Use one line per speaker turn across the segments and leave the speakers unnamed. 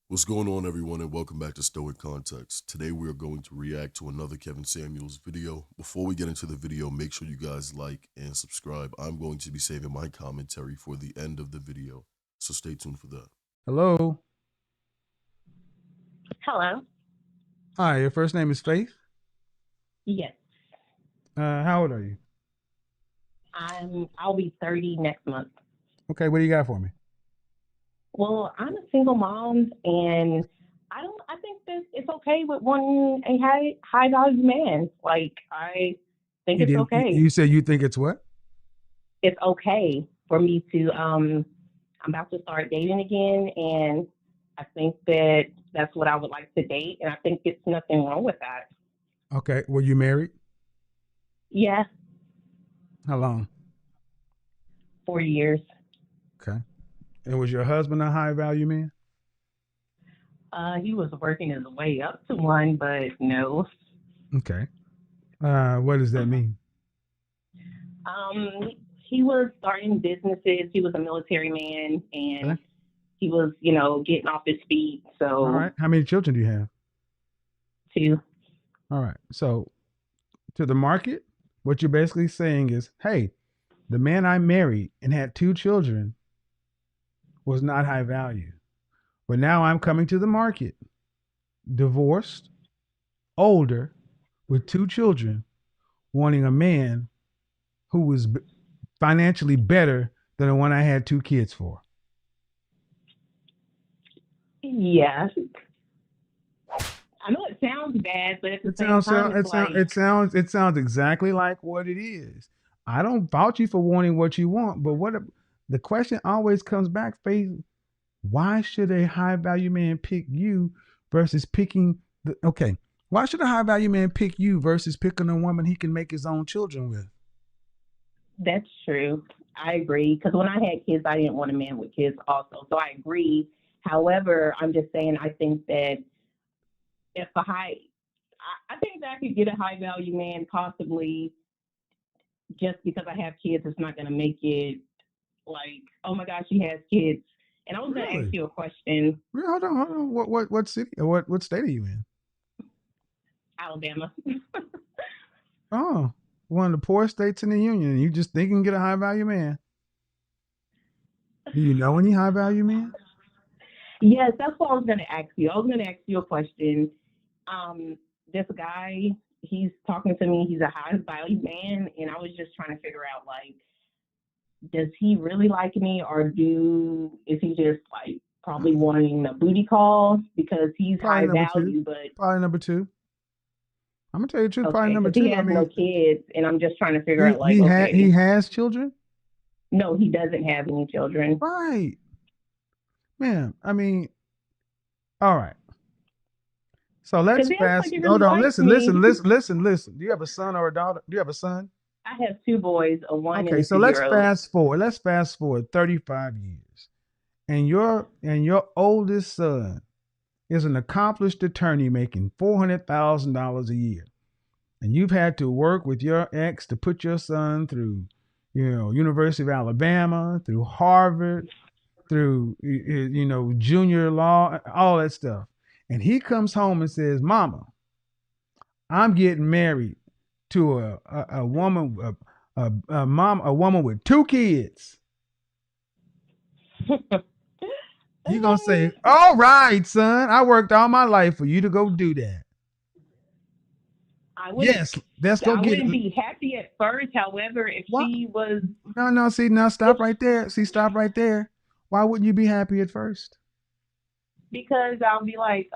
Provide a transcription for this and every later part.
What's going on, everyone, and welcome back to Stoic Context. Today we are going to react to another Kevin Samuels video. Before we get into the video, make sure you guys like and subscribe. I'm going to be saving my commentary for the end of the video, so stay tuned for that.
Hello.
Hello.
Hi, your first name is Faith.
Yes,
How old are you?
I'll be 30 next month.
Okay, what do you got for me?
Well, I'm a single mom, and I think that it's okay with wanting a high value man. Like, I think
You
it's
didn't.
okay.
You said you think it's what?
It's okay for me to I'm about to start dating again, and I think that that's what I would like to date, and I think it's nothing wrong with that.
Okay. Were you married?
Yeah,
How long?
4 years.
Okay. And was your husband a high value man?
He was working his way up to one, but no.
Okay. What does that mean?
He was starting businesses. He was a military man, and
Okay.
he was, getting off his feet.
All
So,
right. How many children do you have?
too.
All right. So to the market, what you're basically saying is, hey, the man I married and had 2 children was not high value. But now I'm coming to the market, divorced, older, with 2 children, wanting a man who was financially better than the one I had 2 kids for.
Yeah, I know it sounds bad, but at the
It
same
sounds
time, it's like,
it sounds exactly like what it is. I don't fault you for wanting what you want, but the question always comes back, Faith, why should a high value man pick you versus picking the okay? Why should a high value man pick you versus picking a woman he can make his own children with?
that's true. I agree. Because when I had kids, I didn't want a man with kids also. So I agree. However, I'm just saying, I think that if I think that I could get a high value man possibly just because I have kids. It's not going to make it like, oh my gosh, she has kids. And I was going to ask
Really?
you a question.
Hold on, hold on. What city or what state are you in?
Alabama.
Oh, one of the poorest states in the union. You just think you can get a high value man. Do you know any high value men?
Yes, that's what I was going to ask you. I was going to ask you a question. Um, this guy, he's talking to me. He's a high value man, and I was just trying to figure out like, does he really like me, or is he just like probably wanting a booty call because he's
Probably
high
number two.
value? But
Probably number two. I'm gonna tell you the truth. Probably
okay,
number
because he
two. I
has no
mean,
kids, and I'm just trying to figure out like,
he
okay,
has children.
no, he doesn't have any children.
Right, man. I mean, all right. So
Because
let's
he acts like
fast.
he really
Hold on.
likes
Listen,
me.
listen, listen, listen, listen. Do you have a son or a daughter? Do you have a son?
I have two boys, a 1 and
Okay,
a
so
2 year old.
Let's fast forward 35 years, and your oldest son is an accomplished attorney making $400,000 a year, and you've had to work with your ex to put your son through, University of Alabama, through Harvard, through junior law, all that stuff, and he comes home and says, "Mama, I'm getting married to a woman, a woman with 2 kids." You're gonna say, "All right, son, I worked all my life for you to go do that."
I wouldn't.
Yes, let's go
I
get
wouldn't
it.
be happy at first. However, if
What?
she was,
No, no. See, now
if
stop right there. See, stop right there. Why wouldn't you be happy at first?
because I'll be like,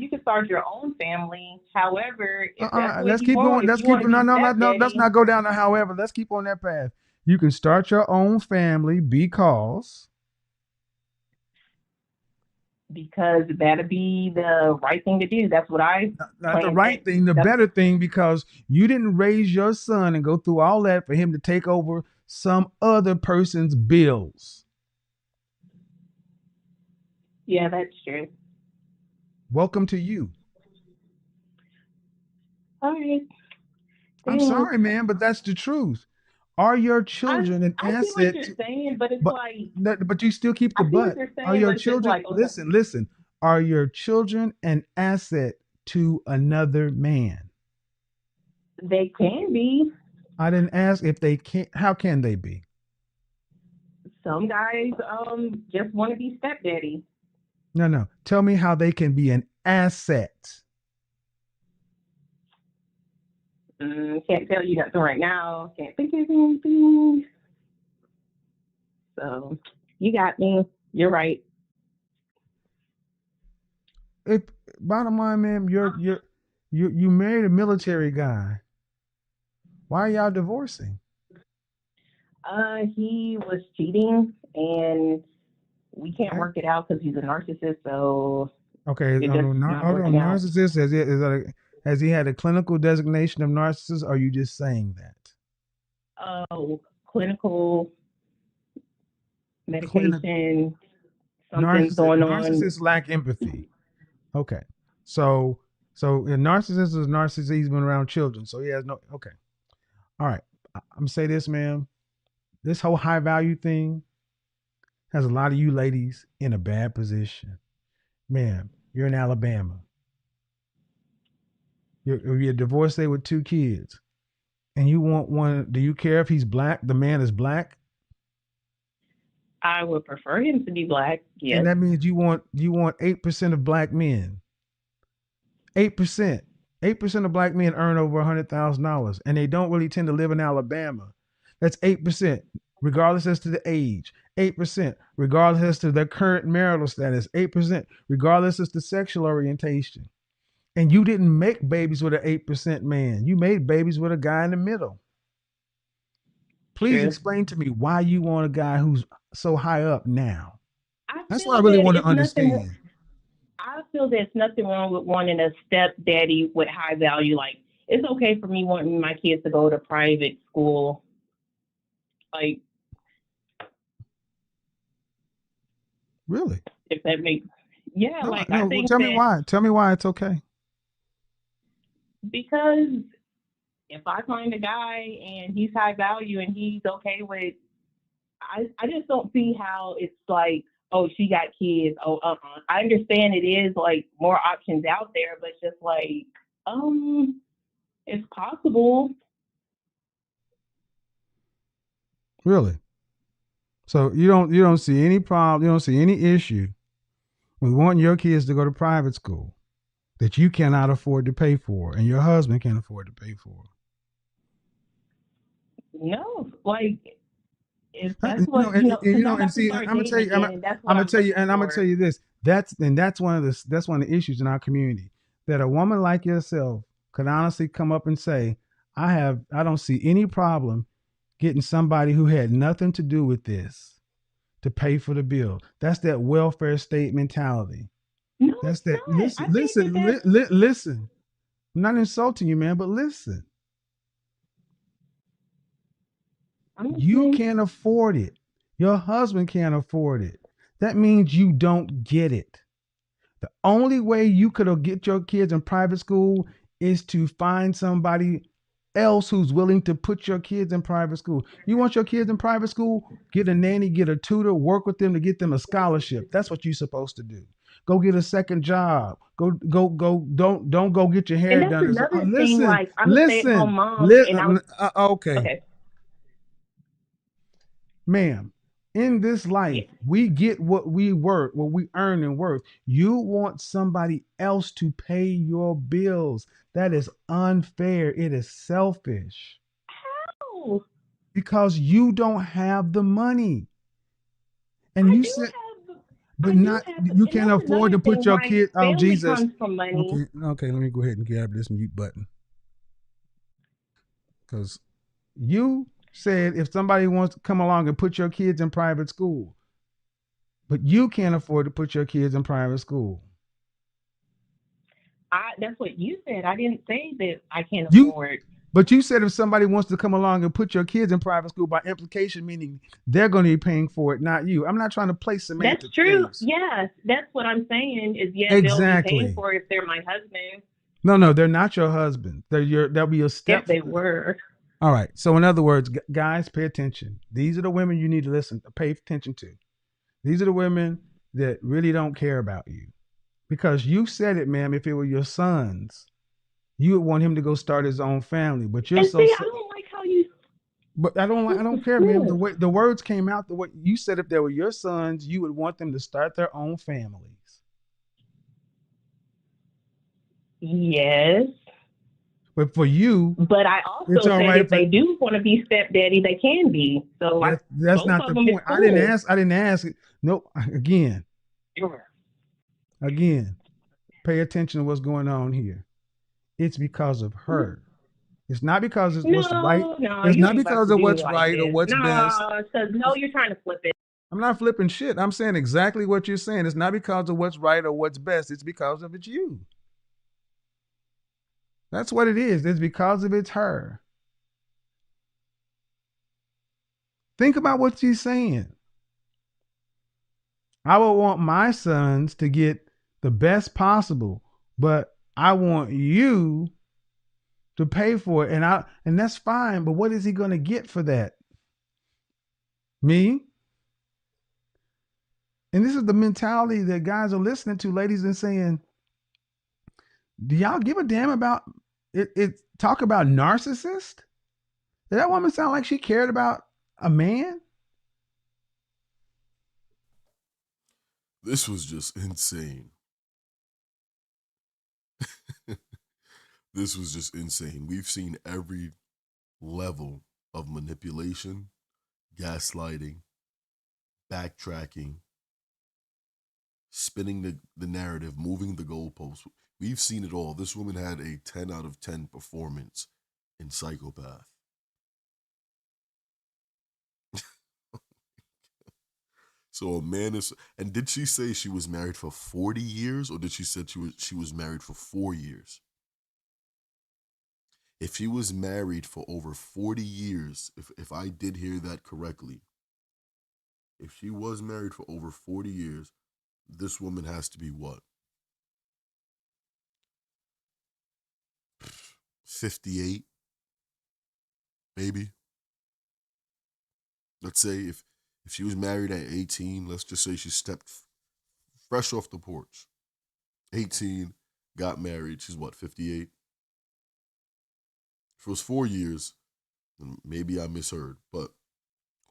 you can start your own family. However, if that's what
Let's
you
keep
want,
going.
if
Let's
you want
keep
to
no,
be
no, no, no. Let's
stepdaddy,
not go down to however. Let's keep on that path. You can start your own family
because that'd be the right thing to do. That's what I
not the
plan.
right thing, the
That's
better thing, because you didn't raise your son and go through all that for him to take over some other person's bills.
yeah, that's true.
Welcome to you.
All right,
I'm
thanks.
sorry, man, but that's the truth. Are your
I
children an
I see what
asset
you're
to,
saying, but it's
but
like
but you still keep the
I see what
but.
you're
Are
saying,
your
but it's just
children,
like okay,
listen, listen. Are your children an asset to another man?
They can be.
I didn't ask if they can. How can they be?
Some guys just want to be stepdaddy.
No, no. Tell me how they can be an asset.
Can't tell you nothing right now. Can't think of anything. So you got me. You're right.
If bottom line, man, you married a military guy. Why are y'all divorcing?
He was cheating, and we can't
Okay.
work it out because he's a narcissist. So
Okay.
it's just not
Hold on.
working out.
Narcissist has he had a clinical designation of narcissist? Or are you just saying that?
Clinical
Clinical
medication, something's going on.
narcissists lack empathy. Okay. So a narcissist is a narcissist. He's been around children, so he has no. Okay. All right. I'm gonna say this, man. This whole high value thing has a lot of you ladies in a bad position. Man, you're in Alabama. You're a divorcee with 2 kids, and you want one. Do you care if he's black? The man is black,
I would prefer him to be black.
and
Yes.
that means you want 8% of black men. 8%. 8% of black men earn over $100,000, and they don't really tend to live in Alabama. That's 8%, regardless as to the age. 8%, regardless as to their current marital status. 8%, regardless as to sexual orientation. And you didn't make babies with an 8% man. You made babies with a guy in the middle. Please
True.
explain to me why you want a guy who's so high up now.
I
That's what I
feel
really
that
want to
it's nothing.
understand.
I feel there's nothing wrong with wanting a stepdaddy with high value. Like it's okay for me wanting my kids to go to private school. Like
Really?
if that makes yeah.
No,
Like I
no. Well,
think
tell me
that
why. Tell me why it's okay.
because if I find a guy and he's high value and he's okay with, I just don't see how it's like, oh, she got kids. Oh, I understand it is like more options out there, but just like, it's possible.
Really? So you don't see any problem, you don't see any issue with wanting your kids to go to private school that you cannot afford to pay for and your husband can't afford to pay for.
No, like if
Uh,
that's
You know,
what
and, and
because
you know,
I'm
and
about to
see,
start
I'm gonna tell
dating
you,
again, and that's what
I'm gonna
I'm
tell you,
looking
and I'm gonna tell
for.
you this. That's one of the issues in our community that a woman like yourself could honestly come up and say, I don't see any problem getting somebody who had nothing to do with this to pay for the bill. That's that welfare state mentality.
No,
That's
it's
that.
not. I think that that's.
Listen. I'm not insulting you, man, but listen.
I'm
You
listening.
can't afford it. Your husband can't afford it. That means you don't get it. The only way you could get your kids in private school is to find somebody else who's willing to put your kids in private school. You want your kids in private school? Get a nanny, get a tutor, work with them to get them a scholarship. That's what you're supposed to do. Go get a second job. Go. Don't go get your
And
hair
that's
done.
another thing.
Listen,
Like I'm a stay-at-home
listen.
mom, and I'm
Okay,
okay.
ma'am. In this life,
Yeah.
we get what we work, what we earn and worth. You want somebody else to pay your bills. That is unfair. It is selfish
Oh,
because you don't have the money. And
I
you
do
said,
have.
but
I do
not,
have,
you
and
can't
that's
afford
another
to put
thing.
your
My
kid. Oh,
family
Jesus.
comes from money.
Okay. Let me go ahead and grab this mute button because you said if somebody wants to come along and put your kids in private school, but you can't afford to put your kids in private school.
That's what you said. I didn't say that I can't
You
afford.
But you said if somebody wants to come along and put your kids in private school by implication, meaning they're going to be paying for it, not you. I'm not trying to play
That's
semantics
true.
games.
Yes, that's what I'm saying. Is yeah, they'll be paying
Exactly.
for it if they're my husband.
No, no, they're not your husband. They'll be a
If
step.
they were.
All right. So in other words, guys, pay attention. These are the women you need to pay attention to. These are the women that really don't care about you. Because you said it, ma'am. If it were your sons, you would want him to go start his own family. But you're
And
so,
see, I don't like how you.
but I don't like. I don't care, ma'am. The way the words came out, the way you said, if they were your sons, you would want them to start their own families.
Yes.
But for you,
But I
it's
also
all
said
right
if
for
they do want to be stepdaddy, they can be. So like
that's
both
not
of
the
them is
point. I didn't
cool.
ask. I didn't ask. Nope. Again, pay attention to what's going on here. It's because of her. It's not because it's what's right.
No, no,
It's
you
not
ain't about
because
to
of
do me
what's
like
right or
this.
what's best.
No, because no, you're trying to flip it.
I'm not flipping shit. I'm saying exactly what you're saying. It's not because of what's right or what's best. It's because of it's you. That's what it is. It's because of it's her. Think about what she's saying. I would want my sons to get the best possible, but I want you to pay for it, and that's fine. But what is he going to get for that? Me? And this is the mentality that guys are listening to, ladies, and saying, "Do y'all give a damn about it?" Talk about narcissist. Did that woman sound like she cared about a man?
This was just insane. This was just insane. We've seen every level of manipulation, gaslighting, backtracking, spinning the narrative, moving the goalposts. We've seen it all. This woman had a 10 out of 10 performance in Psychopath. So a man is, and did she say she was married for 40 years, or did she said she was married for 4 years? If she was married for over 40 years, if I did hear that correctly, if she was married for over 40 years, this woman has to be what? 58, maybe. Let's say if she was married at 18, let's just say she stepped fresh off the porch. 18, got married, she's what, 58? If it was 4 years, then maybe I misheard, but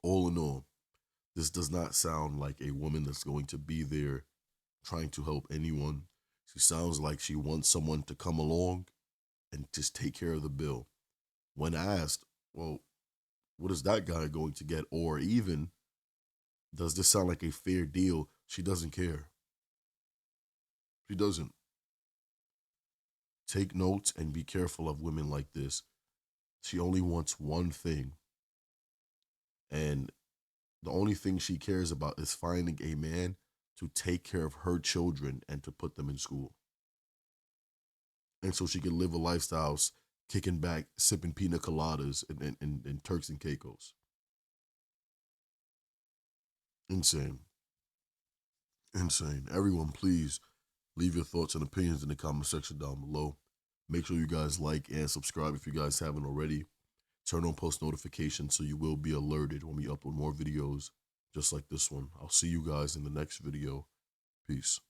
all in all, this does not sound like a woman that's going to be there trying to help anyone. She sounds like she wants someone to come along and just take care of the bill. When asked, well, what is that guy going to get? Or even, does this sound like a fair deal? She doesn't care. She doesn't. Take notes and be careful of women like this. She only wants one thing. And the only thing she cares about is finding a man to take care of her children and to put them in school. And so she can live a lifestyle kicking back, sipping pina coladas and Turks and Caicos. Insane. Insane. Everyone, please leave your thoughts and opinions in the comment section down below. Make sure you guys like and subscribe if you guys haven't already. Turn on post notifications so you will be alerted when we upload more videos just like this one. I'll see you guys in the next video. Peace.